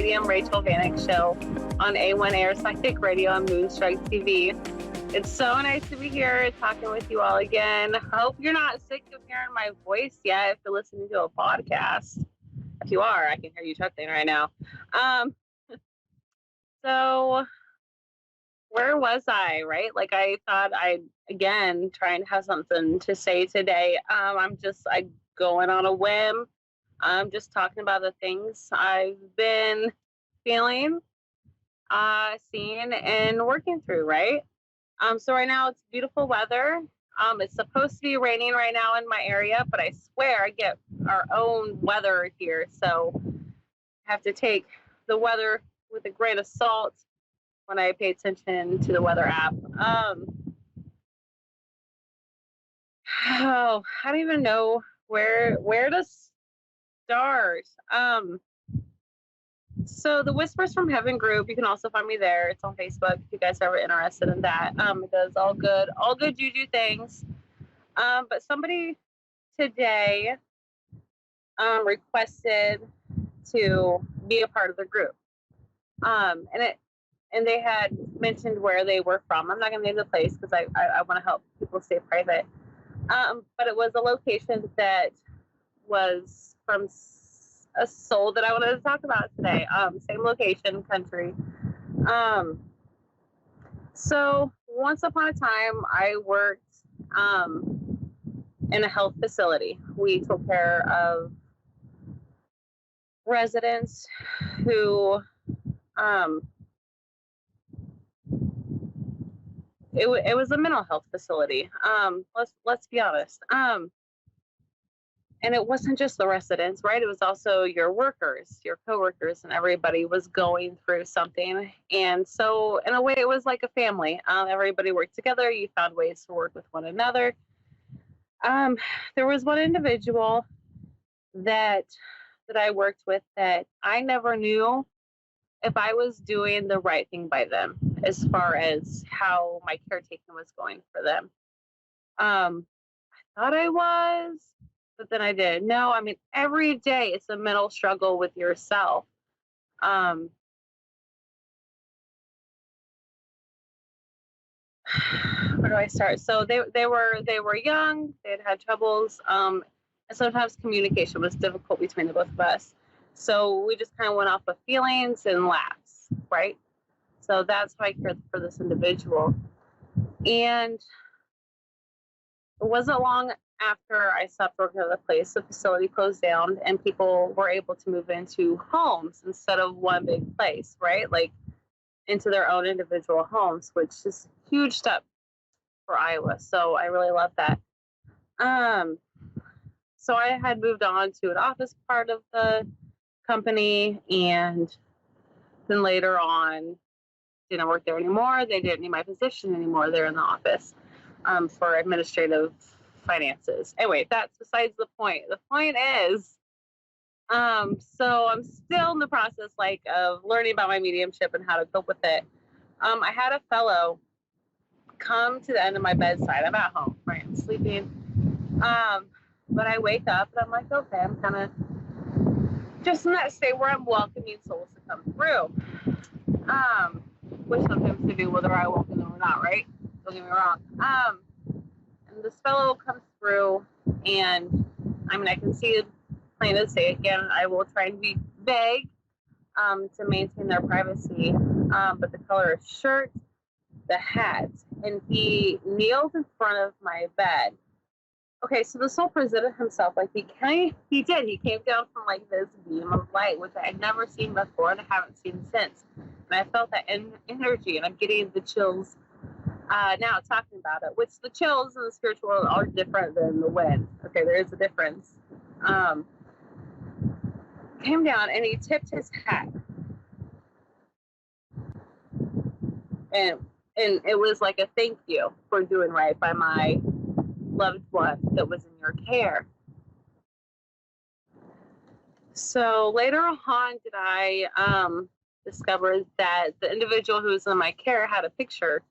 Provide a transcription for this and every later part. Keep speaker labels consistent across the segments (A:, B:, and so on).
A: medium Rachel Vanik show on A1 Air Psychic Radio and Moonstrike TV. It's so nice to be here talking with you all again. I hope you're not sick of hearing my voice yet if you're listening to a podcast. If you are, I can hear you chuckling right now. So where was I, right? Like I thought again, trying to have something to say today. I'm going on a whim. I'm just talking about the things I've been feeling, seeing, and working through, right? So right now it's beautiful weather. It's supposed to be raining right now in my area, but I swear I get our own weather here. So I have to take the weather with a grain of salt when I pay attention to the weather app. I don't even know where to start. So the Whispers from Heaven group, you can also find me there. It's on Facebook if you guys are ever interested in that. It does all good juju things. But somebody today requested to be a part of the group. And they had mentioned where they were from. I'm not going to name the place because I want to help people stay private. But it was a location that was from a soul that I wanted to talk about today. Same location, country. So once upon a time, I worked in a health facility. We took care of residents who it was a mental health facility. Let's be honest. And it wasn't just the residents, right? It was also your workers, your coworkers, and everybody was going through something. And so in a way, it was like a family. Everybody worked together. You found ways to work with one another. There was one individual that I worked with that I never knew if I was doing the right thing by them as far as how my caretaking was going for them. I thought I was, but then I did. No, I mean, every day it's a mental struggle with yourself. Where do I start? So they were young. They had troubles. And sometimes communication was difficult between the both of us. So we just kind of went off of feelings and laughs, right? So that's why I cared for this individual. And it wasn't long after I stopped working at the place, the facility closed down and people were able to move into homes instead of one big place, right? Like into their own individual homes, which is a huge step for Iowa. So I really love that. So I had moved on to an office part of the company, and then later on didn't work there anymore. They didn't need my position anymore. They're in the office for administrative finances. Anyway, that's besides the point. The point is, so I'm still in the process of learning about my mediumship and how to cope with it. I had a fellow come to the end of my bedside. I'm at home, right? I'm sleeping. But I wake up and I'm like, okay, I'm kind of just in that state where I'm welcoming souls to come through. Which sometimes to do whether I welcome them or not, right? Don't get me wrong. And this fellow comes through, and I mean, I can see it plain as day. Again, I will try and be vague to maintain their privacy. But the color of shirt, the hat, and he kneeled in front of my bed. Okay, so the soul presented himself like he did. He came down from this beam of light, which I had never seen before and I haven't seen since. And I felt that energy, and I'm getting the chills now talking about it, which the chills in the spiritual world are different than the wind. Okay, there is a difference. Came down and he tipped his hat. And it was like a thank you for doing right by my loved one that was in your care. So later on did I discover that the individual who was in my care had a picture,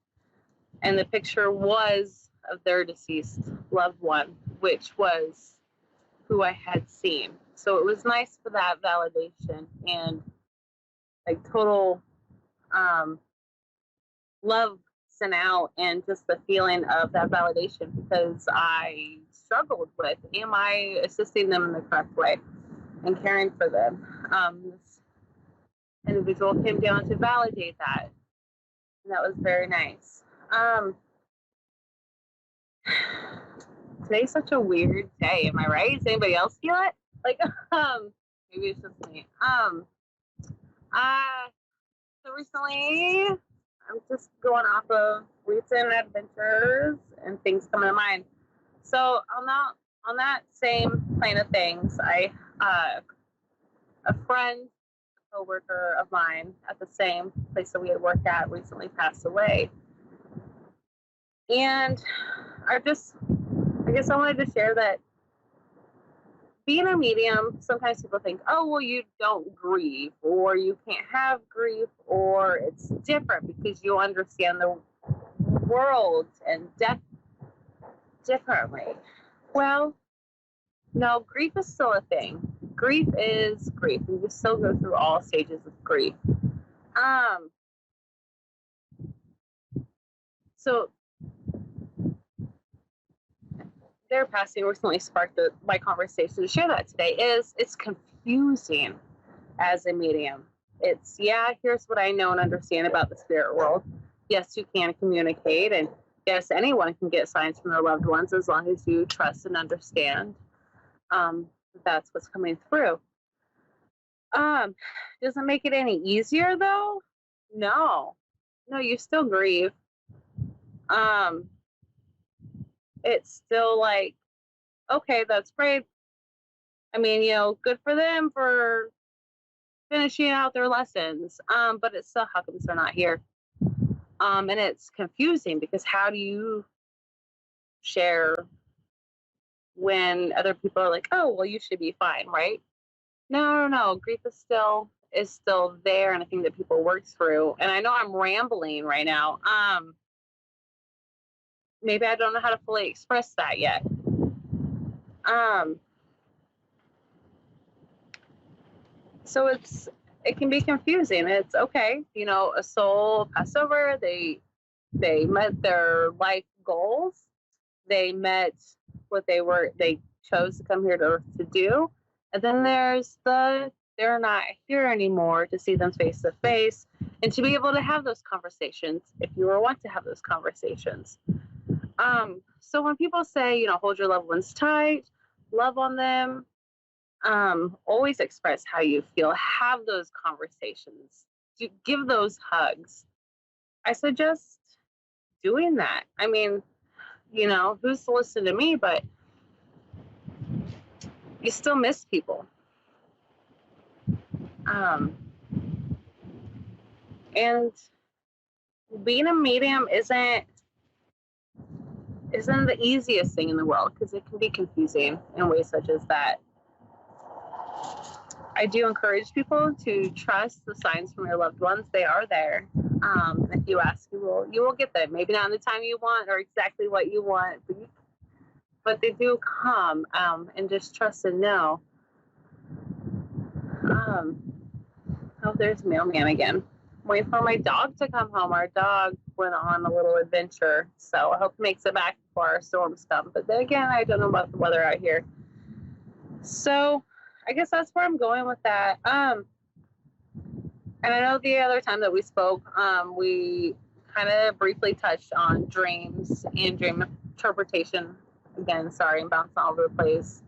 A: and the picture was of their deceased loved one, which was who I had seen. So it was nice for that validation. And like total love sent out, and just the feeling of that validation, because I struggled with, am I assisting them in the correct way and caring for them? This individual came down to validate that, and that was very nice. Today's such a weird day, am I right? Does anybody else feel it? Like, maybe it's just me. So recently, I'm just going off of recent adventures and things coming to mind. So on that same plane of things, a friend, a coworker of mine at the same place that we had worked at recently passed away, and I guess I wanted to share that being a medium, sometimes people think, oh, well, you don't grieve, or you can't have grief, or it's different because you understand the world and death differently. Well, no, grief is still a thing. Grief is grief, and you still go through all stages of grief. So their passing recently sparked my conversation to share that today. It's confusing as a medium. It's, yeah, here's what I know and understand about the spirit world. Yes, you can communicate, and yes, anyone can get signs from their loved ones as long as you trust and understand that's what's coming through. Doesn't make it any easier though. No, you still grieve. It's still like, okay, that's great. I mean, good for them for finishing out their lessons. But it's still, how come they're not here? And it's confusing because how do you share when other people are like, oh, well, you should be fine, right? No. Grief is still there, and I think that people work through. And I know I'm rambling right now. Maybe I don't know how to fully express that yet. So it can be confusing. It's okay, a soul passed over. They met their life goals. They met what they chose to come here to do. And then there's they're not here anymore, to see them face to face and to be able to have those conversations if you want to have those conversations. So when people say, hold your loved ones tight, love on them, always express how you feel, have those conversations, give those hugs. I suggest doing that. I mean, who's to listen to me, but you still miss people. And being a medium isn't the easiest thing in the world, because it can be confusing in ways such as that. I do encourage people to trust the signs from your loved ones. They are there. If you ask, you will get them. Maybe not in the time you want or exactly what you want, but they do come, and just trust and know. Oh, there's Mailman again. Waiting for my dog to come home. Our dog went on a little adventure, so I hope he makes it back before our storms come. But then again, I don't know about the weather out here. So I guess that's where I'm going with that. And I know the other time that we spoke, we kind of briefly touched on dreams and dream interpretation. Again, sorry, I'm bouncing all over the place.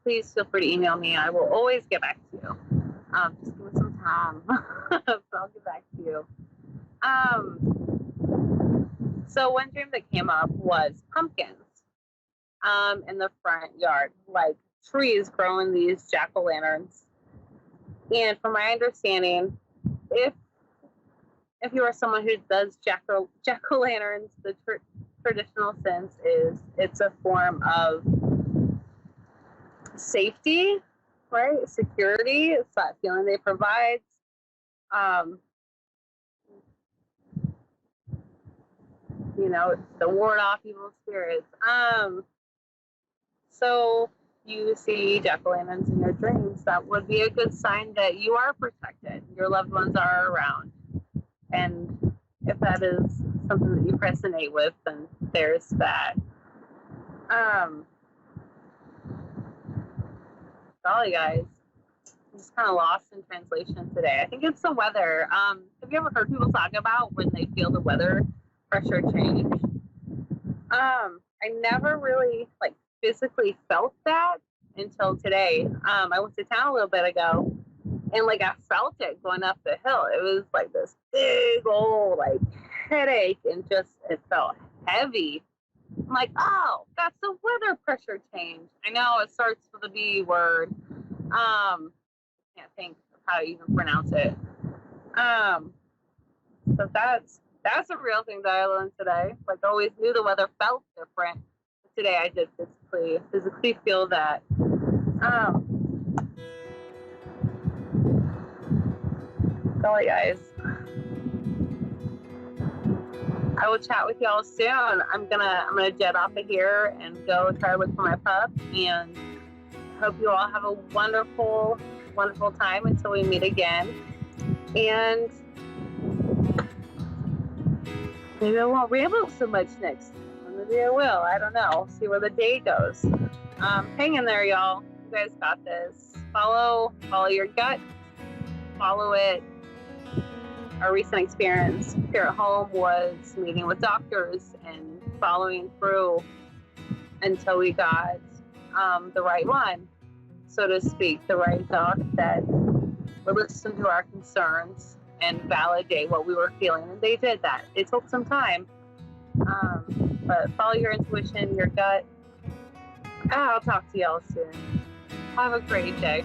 A: Please feel free to email me. I will always get back to you. Just give me some time. So I'll get back to you. So one dream that came up was pumpkins in the front yard, like trees growing these jack-o'-lanterns. And from my understanding, if you are someone who does jack-o'-lanterns, the traditional sense is it's a form of safety, right? Security. It's that feeling they provide. To ward off evil spirits. So you see jack-o'-lanterns in your dreams, that would be a good sign that you are protected, your loved ones are around. And if that is something that you resonate with, then there's that. Golly, guys, I'm just kind of lost in translation today. I think it's the weather. Have you ever heard people talk about when they feel the weather pressure change? I never really like physically felt that until today. I went to town a little bit ago, and like I felt it going up the hill. It was like this big old like headache, and just it felt heavy. I'm like, oh, that's the weather pressure change. I know it starts with a B word. Can't think of how to even pronounce it. So that's a real thing that I learned today. Like I always knew the weather felt different. But today I did physically feel that. Golly, guys. I will chat with y'all soon. I'm gonna jet off of here and go try to look for my pup, and hope you all have a wonderful, wonderful time until we meet again. And maybe I won't ramble so much next time. Maybe I will. I don't know. See where the day goes. Hang in there, y'all. You guys got this. Follow your gut. Follow it. Our recent experience here at home was meeting with doctors and following through until we got the right one, so to speak, the right doc that would listen to our concerns and validate what we were feeling. And they did that. It took some time. But follow your intuition, your gut. I'll talk to y'all soon. Have a great day.